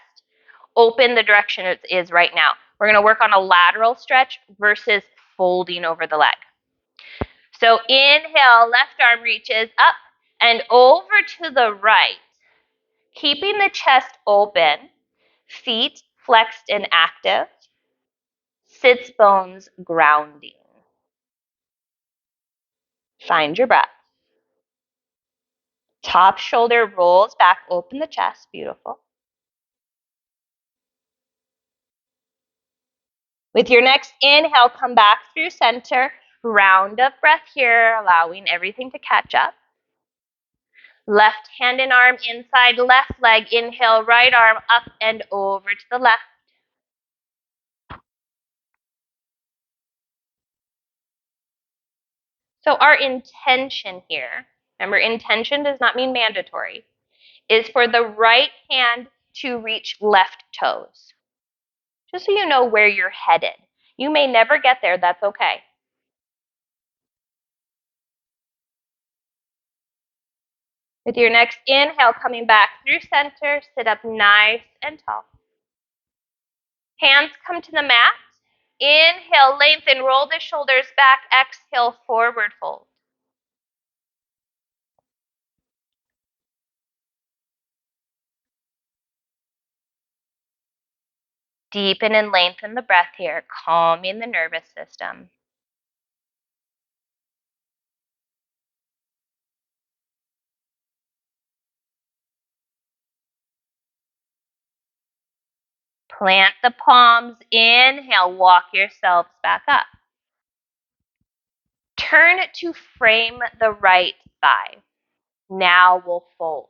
open the direction it is right now. We're going to work on a lateral stretch versus folding over the leg. So inhale, left arm reaches up and over to the right, keeping the chest open, feet flexed and active, sits bones grounding. Find your breath. Top shoulder rolls back, open the chest, beautiful. With your next inhale, come back through center, round of breath here, allowing everything to catch up. Left hand and arm inside left leg, inhale, right arm up and over to the left. So our intention here, remember intention does not mean mandatory, is for the right hand to reach left toes. Just so you know where you're headed. You may never get there, that's okay. With your next inhale, coming back through center, sit up nice and tall. Hands come to the mat. Inhale, lengthen, roll the shoulders back. Exhale, forward fold. Deepen and lengthen the breath here, calming the nervous system. Plant the palms. Inhale, walk yourselves back up. Turn to frame the right thigh. Now we'll fold.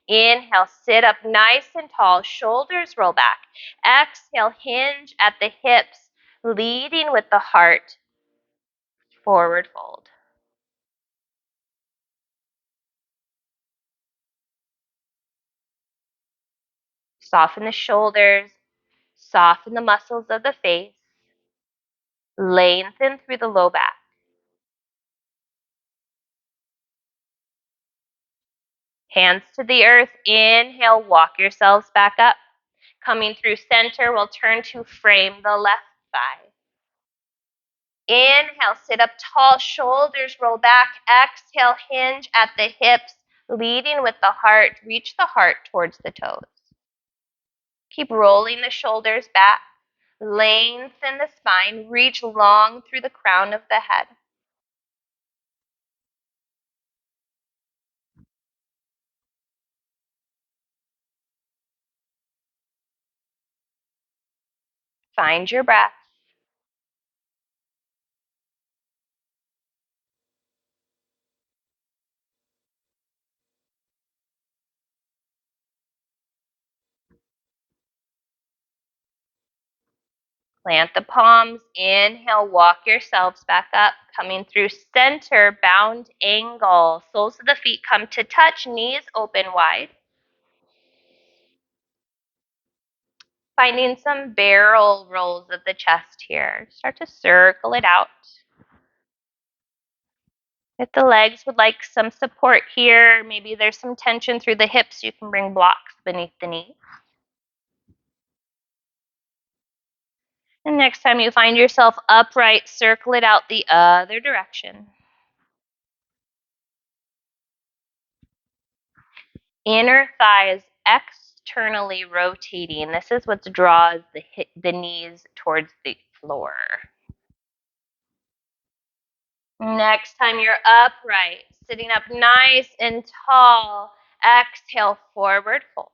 Inhale, sit up nice and tall, shoulders roll back. Exhale, hinge at the hips, leading with the heart. Forward fold. Soften the shoulders, Soften the muscles of the face. Lengthen through the low back. Hands to the earth. Inhale, walk yourselves back up. Coming through center, we'll turn to frame the left thigh. Inhale, sit up tall, shoulders roll back. Exhale, hinge at the hips, leading with the heart. Reach the heart towards the toes. Keep rolling the shoulders back. Lengthen the spine. Reach long through the crown of the head. Find your breath. Plant the palms. Inhale, walk yourselves back up. Coming through center, bound angle. Soles of the feet come to touch, knees open wide. Finding some barrel rolls of the chest here. Start to circle it out. If the legs would like some support here, maybe there's some tension through the hips, you can bring blocks beneath the knee. And next time you find yourself upright, circle it out the other direction. Inner thighs externally rotating. This is what draws the knees towards the floor. Next time you're upright, sitting up nice and tall. Exhale, forward fold.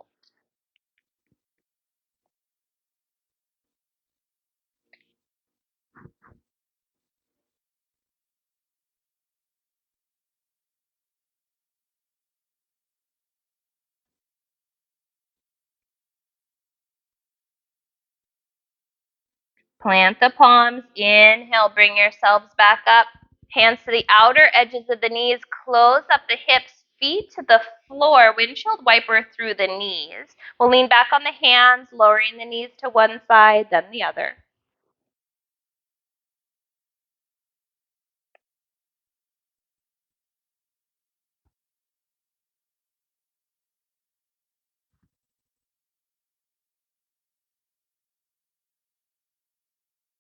Plant the palms. Inhale, bring yourselves back up. Hands to the outer edges of the knees. Close up the hips, feet to the floor. Windshield wiper through the knees. We'll lean back on the hands, lowering the knees to one side, then the other.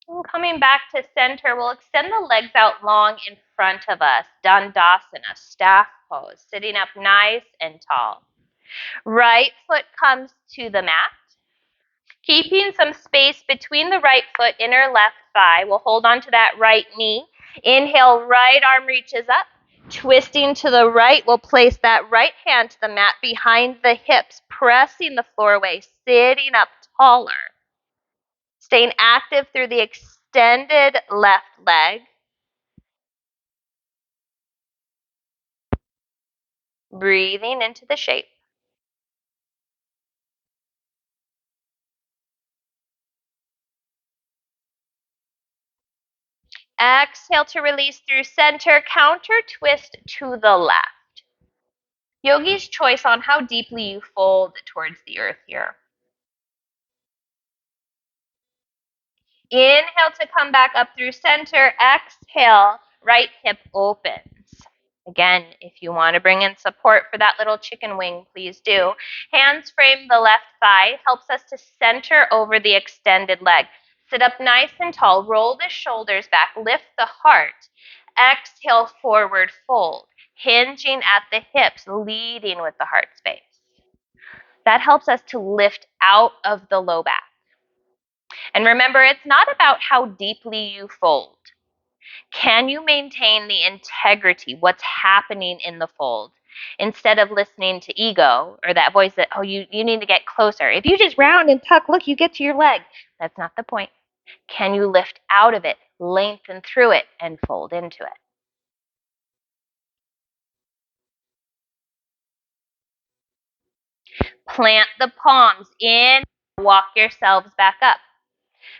And coming back to center, we'll extend the legs out long in front of us. Dandasana, staff pose, sitting up nice and tall. Right foot comes to the mat. Keeping some space between the right foot, inner left thigh. We'll hold on to that right knee. Inhale, right arm reaches up. Twisting to the right, we'll place that right hand to the mat behind the hips, pressing the floor away, sitting up taller. Staying active through the extended left leg. Breathing into the shape. Exhale to release through center, counter twist to the left. Yogi's choice on how deeply you fold towards the earth here. Inhale to come back up through center. Exhale, right hip opens. Again, if you want to bring in support for that little chicken wing, please do. Hands frame the left thigh. Helps us to center over the extended leg. Sit up nice and tall. Roll the shoulders back. Lift the heart. Exhale, forward fold. Hinging at the hips, leading with the heart space. That helps us to lift out of the low back. And remember, it's not about how deeply you fold. Can you maintain the integrity, what's happening in the fold, instead of listening to ego or that voice that, oh, you need to get closer. If you just round and tuck, look, you get to your leg. That's not the point. Can you lift out of it, lengthen through it, and fold into it? Plant the palms in, walk yourselves back up.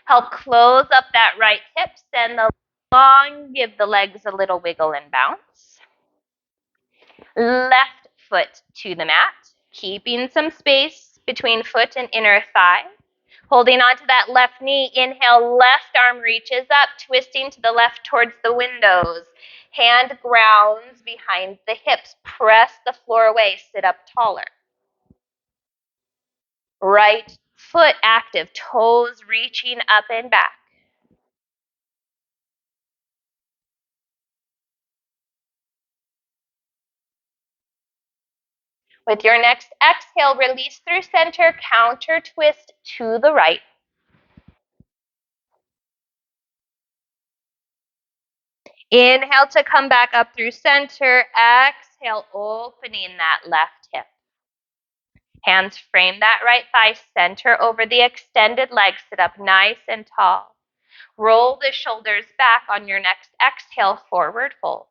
Help close up that right hip, send the long, give the legs a little wiggle and bounce. Left foot to the mat, keeping some space between foot and inner thigh. Holding onto that left knee, inhale, left arm reaches up, twisting to the left towards the windows. Hand grounds behind the hips. Press the floor away, sit up taller. Right foot active, toes reaching up and back. With your next exhale, release through center, counter twist to the right. Inhale to come back up through center. Exhale, opening that left hip. Hands frame that right thigh, center over the extended leg. Sit up nice and tall. Roll the shoulders back on your next exhale, forward fold.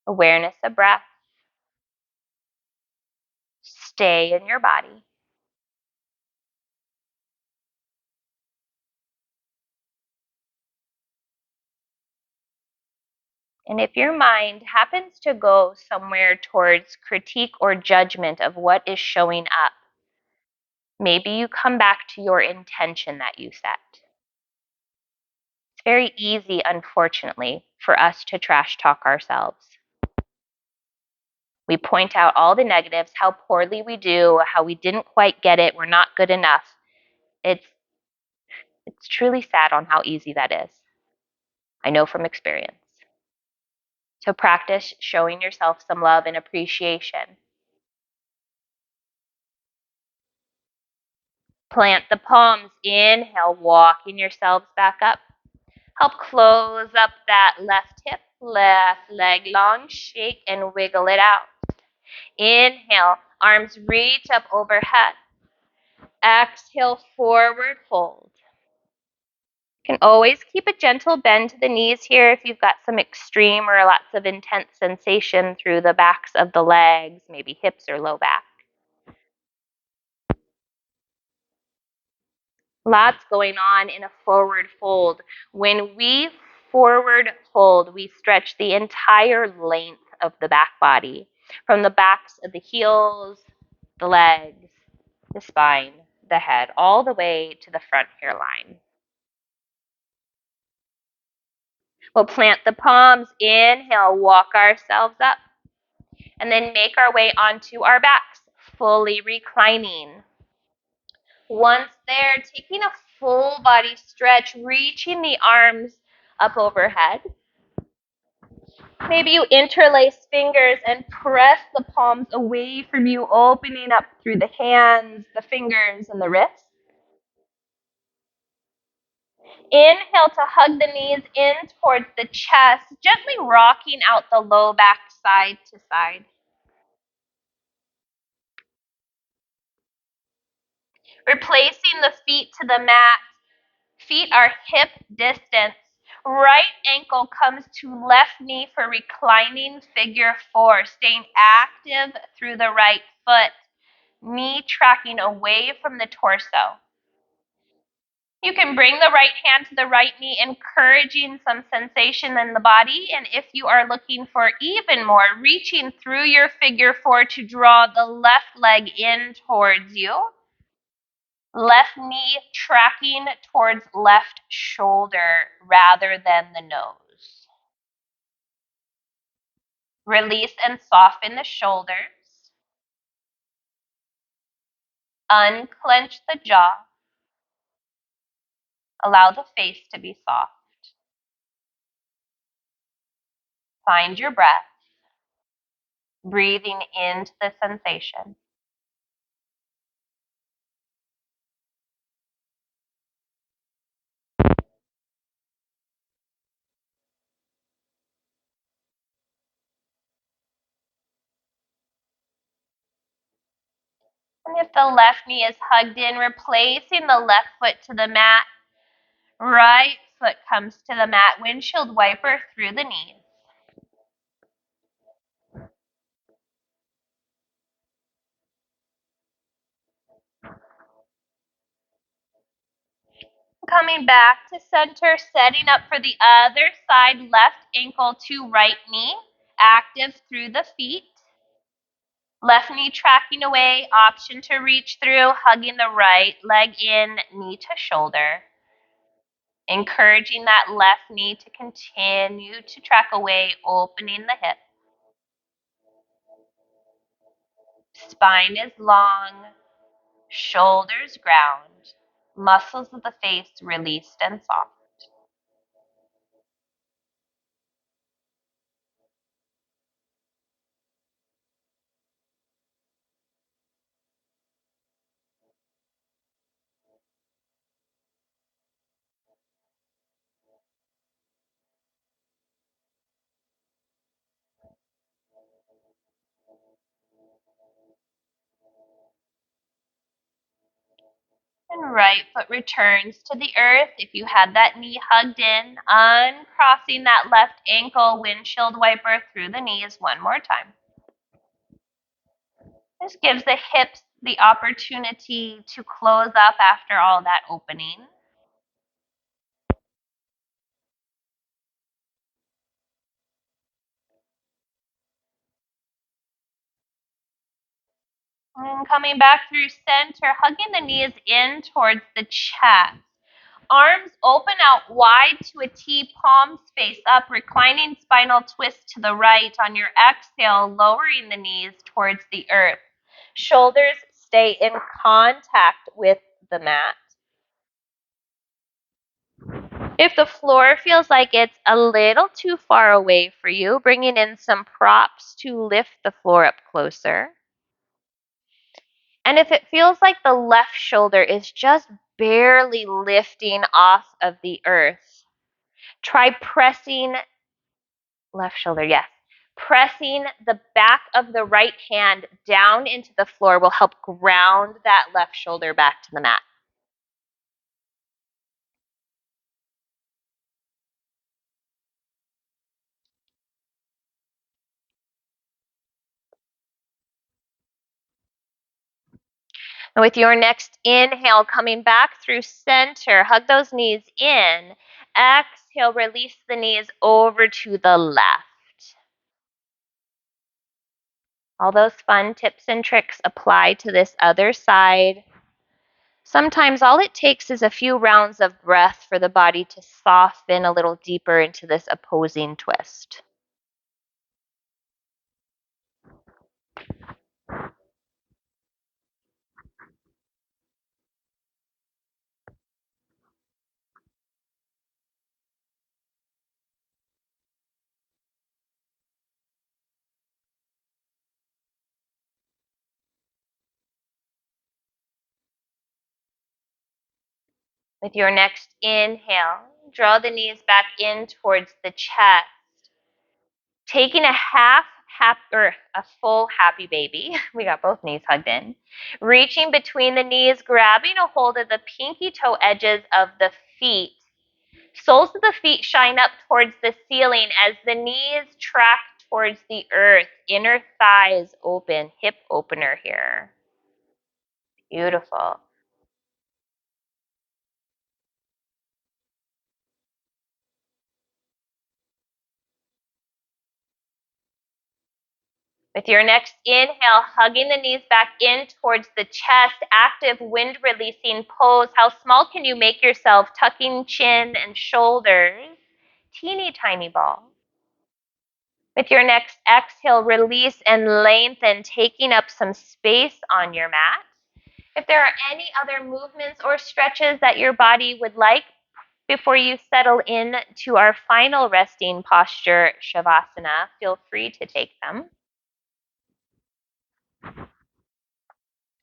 Awareness of breath. Stay in your body. And if your mind happens to go somewhere towards critique or judgment of what is showing up, maybe you come back to your intention that you set. It's very easy, unfortunately, for us to trash talk ourselves. We point out all the negatives, how poorly we do, how we didn't quite get it, we're not good enough. It's truly sad on how easy that is. I know from experience. So practice showing yourself some love and appreciation. Plant the palms. Inhale, walking yourselves back up. Help close up that left hip, left leg long. Shake and wiggle it out. Inhale, arms reach up overhead. Exhale, forward fold. You can always keep a gentle bend to the knees here if you've got some extreme or lots of intense sensation through the backs of the legs, maybe hips or low back. Lots going on in a forward fold. When we forward fold, we stretch the entire length of the back body, from the backs of the heels, the legs, the spine, the head, all the way to the front hairline. We'll plant the palms. Inhale, walk ourselves up, and then make our way onto our backs, fully reclining. Once there, taking a full body stretch, reaching the arms up overhead. Maybe you interlace fingers and press the palms away from you, opening up through the hands, the fingers, and the wrists. Inhale to hug the knees in towards the chest, gently rocking out the low back side to side. Replacing the feet to the mat. Feet are hip distance. Right ankle comes to left knee for reclining figure four, staying active through the right foot. Knee tracking away from the torso. You can bring the right hand to the right knee, encouraging some sensation in the body. And if you are looking for even more, reaching through your figure four to draw the left leg in towards you. Left knee tracking towards left shoulder rather than the nose. Release and soften the shoulders. Unclench the jaw. Allow the face to be soft. Find your breath. Breathing into the sensation. And if the left knee is hugged in, replacing the left foot to the mat. Right foot comes to the mat, windshield wiper through the knees. Coming back to center, setting up for the other side, left ankle to right knee, active through the feet. Left knee tracking away, option to reach through, hugging the right leg in, knee to shoulder. Encouraging that left knee to continue to track away, opening the hip. Spine is long, shoulders ground, muscles of the face released and soft. And right foot returns to the earth. If you had that knee hugged in, uncrossing that left ankle, windshield wiper through the knees one more time. This gives the hips the opportunity to close up after all that opening. And coming back through center, hugging the knees in towards the chest. Arms open out wide to a T, palms face up, reclining spinal twist to the right. On your exhale, lowering the knees towards the earth. Shoulders stay in contact with the mat. If the floor feels like it's a little too far away for you, bringing in some props to lift the floor up closer. And if it feels like the left shoulder is just barely lifting off of the earth, try pressing left shoulder, yes. Pressing the back of the right hand down into the floor will help ground that left shoulder back to the mat. And with your next inhale, coming back through center, hug those knees in. Exhale, release the knees over to the left. All those fun tips and tricks apply to this other side. Sometimes all it takes is a few rounds of breath for the body to soften a little deeper into this opposing twist. With your next inhale, draw the knees back in towards the chest. Taking a a full happy baby. We got both knees hugged in. Reaching between the knees, grabbing a hold of the pinky toe edges of the feet. Soles of the feet shine up towards the ceiling as the knees track towards the earth. Inner thighs open, hip opener here. Beautiful. With your next inhale, hugging the knees back in towards the chest, active wind releasing pose. How small can you make yourself? Tucking chin and shoulders. Teeny tiny ball. With your next exhale, release and lengthen, taking up some space on your mat. If there are any other movements or stretches that your body would like before you settle in to our final resting posture, Shavasana, feel free to take them.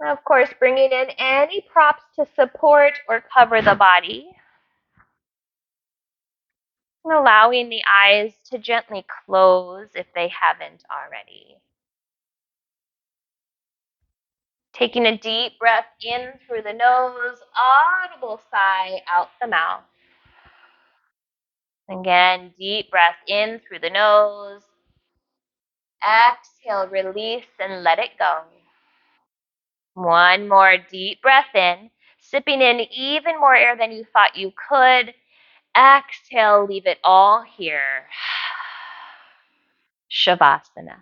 And of course, bringing in any props to support or cover the body. And allowing the eyes to gently close if they haven't already. Taking a deep breath in through the nose, audible sigh out the mouth. Again, deep breath in through the nose. Exhale, release and let it go. One more deep breath in. Sipping in even more air than you thought you could. Exhale, leave it all here. Shavasana.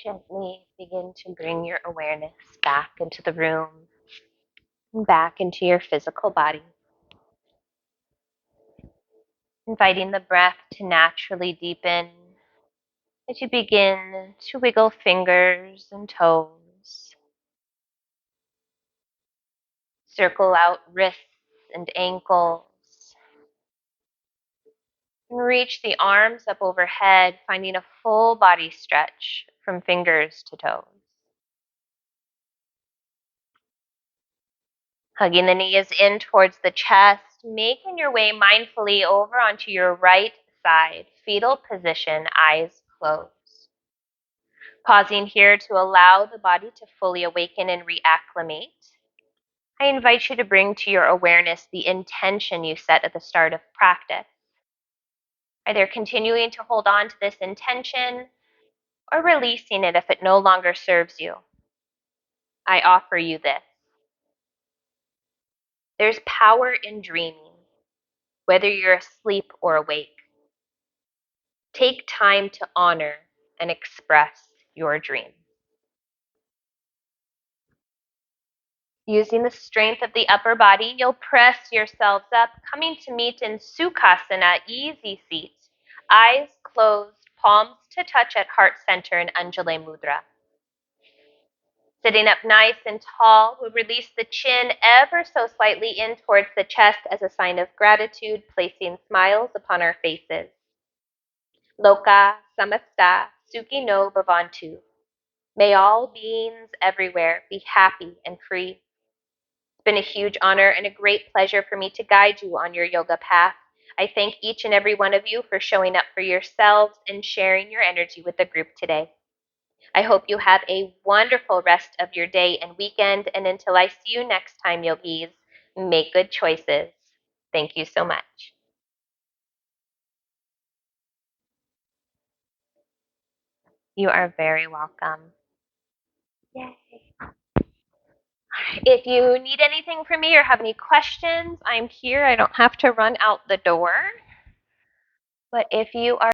Gently begin to bring your awareness back into the room, back into your physical body, inviting the breath to naturally deepen as you begin to wiggle fingers and toes, circle out wrists and ankles, and reach the arms up overhead, finding a full body stretch from fingers to toes. Hugging the knees in towards the chest, making your way mindfully over onto your right side, fetal position, eyes closed. Pausing here to allow the body to fully awaken and reacclimate. I invite you to bring to your awareness the intention you set at the start of practice. Either continuing to hold on to this intention or releasing it if it no longer serves you. I offer you this. There's power in dreaming, whether you're asleep or awake. Take time to honor and express your dream. Using the strength of the upper body, you'll press yourselves up, coming to meet in Sukhasana, easy seat. Eyes closed, palms to touch at heart center in Anjali Mudra. Sitting up nice and tall, we'll release the chin ever so slightly in towards the chest as a sign of gratitude, placing smiles upon our faces. Loka samasta sukhino bhavantu. May all beings everywhere be happy and free. It's been a huge honor and a great pleasure for me to guide you on your yoga path. I thank each and every one of you for showing up for yourselves and sharing your energy with the group today. I hope you have a wonderful rest of your day and weekend, and until I see you next time, yogis, make good choices. Thank you so much. You are very welcome. Yay. If you need anything from me or have any questions, I'm here. I don't have to run out the door. But if you are